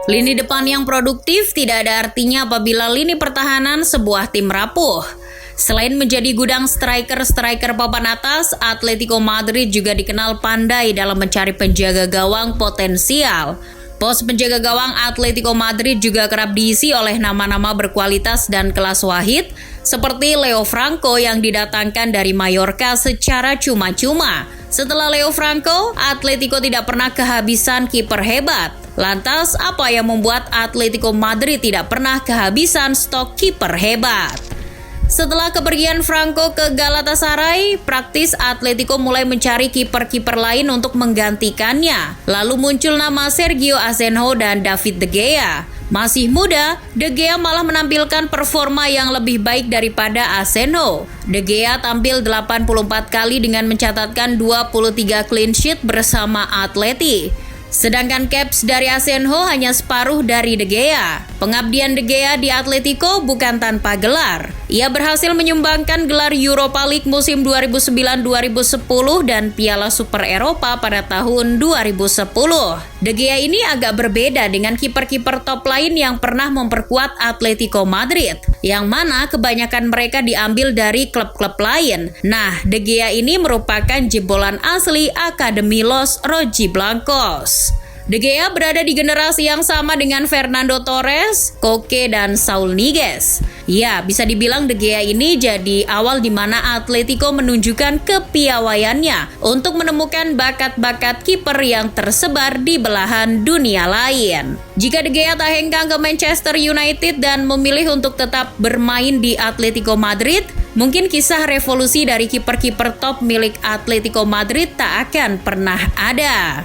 Lini depan yang produktif tidak ada artinya apabila lini pertahanan sebuah tim rapuh. Selain menjadi gudang striker-striker papan atas, Atletico Madrid juga dikenal pandai dalam mencari penjaga gawang potensial. Pos penjaga gawang Atletico Madrid juga kerap diisi oleh nama-nama berkualitas dan kelas wahid, seperti Leo Franco yang didatangkan dari Mallorca secara cuma-cuma. Setelah Leo Franco, Atletico tidak pernah kehabisan kiper hebat. Lantas, apa yang membuat Atletico Madrid tidak pernah kehabisan stok kiper hebat? Setelah kepergian Franco ke Galatasaray, praktis Atletico mulai mencari kiper-kiper lain untuk menggantikannya. Lalu muncul nama Sergio Asenjo dan David De Gea. Masih muda, De Gea malah menampilkan performa yang lebih baik daripada Asenjo. De Gea tampil 84 kali dengan mencatatkan 23 clean sheet bersama Atleti. Sedangkan caps dari Asenjo hanya separuh dari De Gea. Pengabdian De Gea di Atletico bukan tanpa gelar. Ia berhasil menyumbangkan gelar Europa League musim 2009-2010 dan Piala Super Eropa pada tahun 2010. De Gea ini agak berbeda dengan kiper-kiper top lain yang pernah memperkuat Atletico Madrid, yang mana kebanyakan mereka diambil dari klub-klub lain. Nah, De Gea ini merupakan jebolan asli Akademi Los Rojiblancos. De Gea berada di generasi yang sama dengan Fernando Torres, Koke, dan Saul Niguez. Ya, bisa dibilang De Gea ini jadi awal di mana Atletico menunjukkan kepiawaiannya untuk menemukan bakat-bakat kiper yang tersebar di belahan dunia lain. Jika De Gea tak hengkang ke Manchester United dan memilih untuk tetap bermain di Atletico Madrid, mungkin kisah revolusi dari kiper-kiper top milik Atletico Madrid tak akan pernah ada.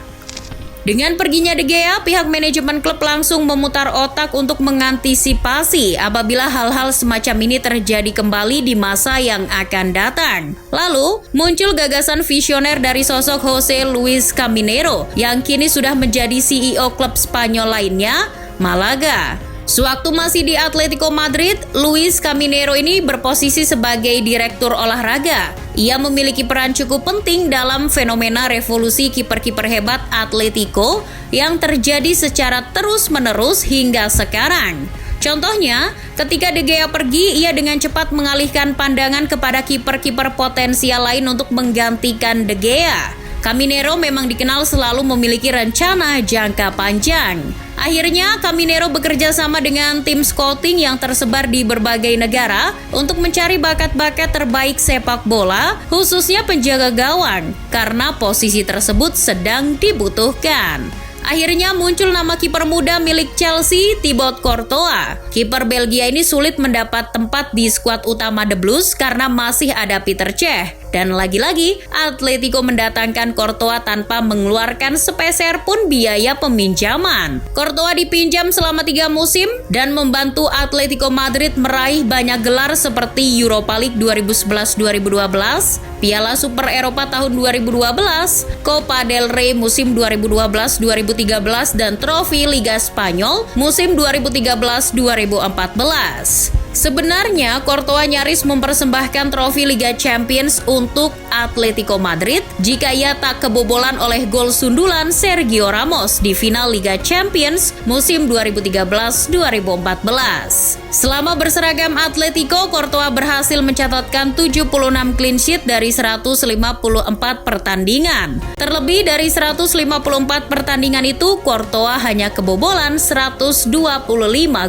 Dengan perginya De Gea, pihak manajemen klub langsung memutar otak untuk mengantisipasi apabila hal-hal semacam ini terjadi kembali di masa yang akan datang. Lalu, muncul gagasan visioner dari sosok Jose Luis Caminero yang kini sudah menjadi CEO klub Spanyol lainnya, Malaga. Sewaktu masih di Atletico Madrid, Luis Caminero ini berposisi sebagai direktur olahraga. Ia memiliki peran cukup penting dalam fenomena revolusi kiper-kiper hebat Atletico yang terjadi secara terus-menerus hingga sekarang. Contohnya, ketika De Gea pergi, ia dengan cepat mengalihkan pandangan kepada kiper-kiper potensial lain untuk menggantikan De Gea. Caminero memang dikenal selalu memiliki rencana jangka panjang. Akhirnya, Caminero bekerja sama dengan tim scouting yang tersebar di berbagai negara untuk mencari bakat-bakat terbaik sepak bola, khususnya penjaga gawang, karena posisi tersebut sedang dibutuhkan. Akhirnya muncul nama kiper muda milik Chelsea, Thibaut Courtois. Kiper Belgia ini sulit mendapat tempat di skuad utama The Blues karena masih ada Peter Cech. Dan lagi-lagi, Atletico mendatangkan Courtois tanpa mengeluarkan sepeser pun biaya peminjaman. Courtois dipinjam selama 3 musim dan membantu Atletico Madrid meraih banyak gelar seperti Europa League 2011-2012, Piala Super Eropa tahun 2012, Copa del Rey musim 2012-2013, dan trofi Liga Spanyol musim 2013-2014. Sebenarnya, Courtois nyaris mempersembahkan trofi Liga Champions untuk Atletico Madrid jika ia tak kebobolan oleh gol sundulan Sergio Ramos di final Liga Champions musim 2013-2014. Selama berseragam Atletico, Courtois berhasil mencatatkan 76 clean sheet dari 154 pertandingan. Terlebih dari 154 pertandingan itu, Courtois hanya kebobolan 125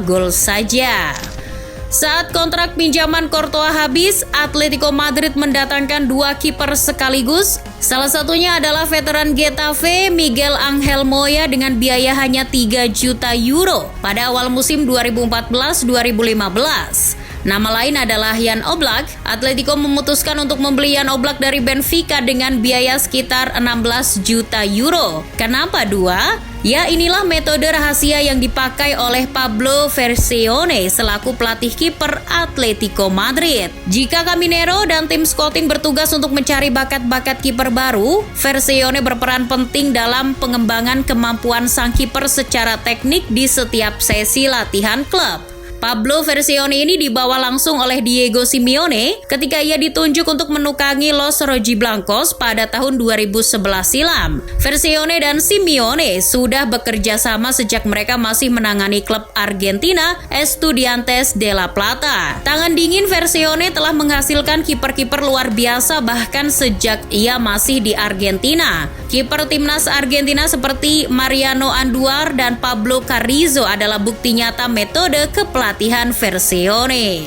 gol saja. Saat kontrak pinjaman Courtois habis, Atletico Madrid mendatangkan 2 kiper sekaligus. Salah satunya adalah veteran Getafe Miguel Angel Moya dengan biaya hanya 3 juta euro pada awal musim 2014-2015. Nama lain adalah Jan Oblak. Atletico memutuskan untuk membeli Jan Oblak dari Benfica dengan biaya sekitar 16 juta euro. Kenapa 2? Ya, inilah metode rahasia yang dipakai oleh Pablo Verseone selaku pelatih kiper Atletico Madrid. Jika Caminero dan tim scouting bertugas untuk mencari bakat-bakat kiper baru, Verseone berperan penting dalam pengembangan kemampuan sang kiper secara teknik di setiap sesi latihan klub. Pablo Vercione ini dibawa langsung oleh Diego Simeone ketika ia ditunjuk untuk menukangi Los Rojiblancos pada tahun 2011 silam. Vercione dan Simeone sudah bekerja sama sejak mereka masih menangani klub Argentina Estudiantes de La Plata. Tangan dingin Vercione telah menghasilkan kiper-kiper luar biasa bahkan sejak ia masih di Argentina. Kiper timnas Argentina seperti Mariano Anduar dan Pablo Carrizo adalah bukti nyata metode kepelatihan Vercione.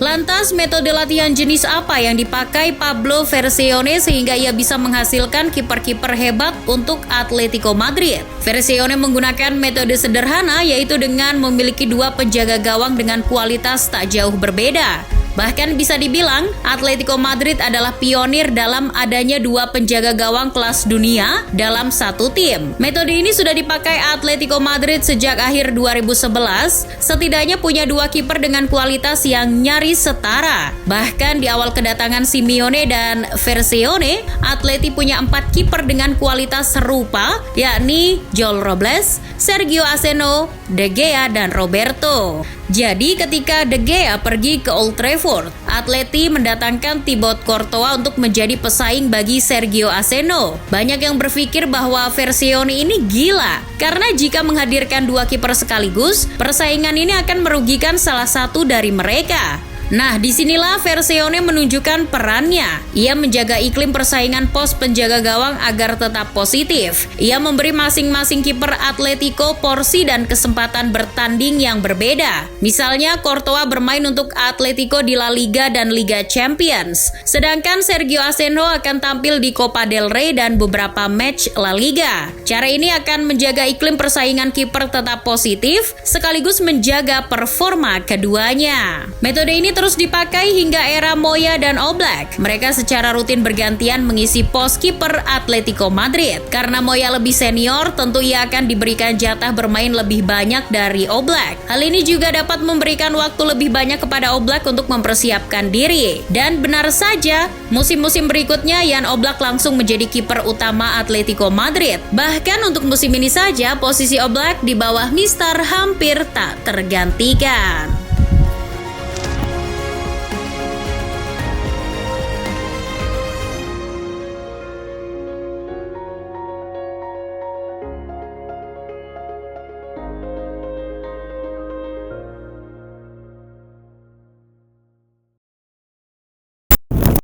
Lantas, metode latihan jenis apa yang dipakai Pablo Vercione sehingga ia bisa menghasilkan kiper-kiper hebat untuk Atletico Madrid? Vercione menggunakan metode sederhana, yaitu dengan memiliki dua penjaga gawang dengan kualitas tak jauh berbeda. Bahkan bisa dibilang, Atletico Madrid adalah pionir dalam adanya dua penjaga gawang kelas dunia dalam satu tim. Metode ini sudah dipakai Atletico Madrid sejak akhir 2011, setidaknya punya dua kiper dengan kualitas yang nyaris setara. Bahkan di awal kedatangan Simeone dan Vercione, Atleti punya 4 kiper dengan kualitas serupa, yakni Joel Robles, Sergio Aceno, De Gea, dan Roberto. Jadi ketika De Gea pergi ke Old Trafford, Atleti mendatangkan Thibaut Courtois untuk menjadi pesaing bagi Sergio Aceno. Banyak yang berpikir bahwa Vercione ini gila, karena jika menghadirkan dua kiper sekaligus, persaingan ini akan merugikan salah satu dari mereka. Nah, disinilah Vercione menunjukkan perannya. Ia menjaga iklim persaingan pos penjaga gawang agar tetap positif. Ia memberi masing-masing kiper Atletico porsi dan kesempatan bertanding yang berbeda. Misalnya, Courtois bermain untuk Atletico di La Liga dan Liga Champions. Sedangkan Sergio Aceno akan tampil di Copa del Rey dan beberapa match La Liga. Cara ini akan menjaga iklim persaingan kiper tetap positif, sekaligus menjaga performa keduanya. Metode ini terus dipakai hingga era Moya dan Oblak. Mereka secara rutin bergantian mengisi pos kiper Atletico Madrid. Karena Moya lebih senior, tentu ia akan diberikan jatah bermain lebih banyak dari Oblak. Hal ini juga dapat memberikan waktu lebih banyak kepada Oblak untuk mempersiapkan diri. Dan benar saja, musim-musim berikutnya Jan Oblak langsung menjadi kiper utama Atletico Madrid. Bahkan untuk musim ini saja, posisi Oblak di bawah Mister hampir tak tergantikan.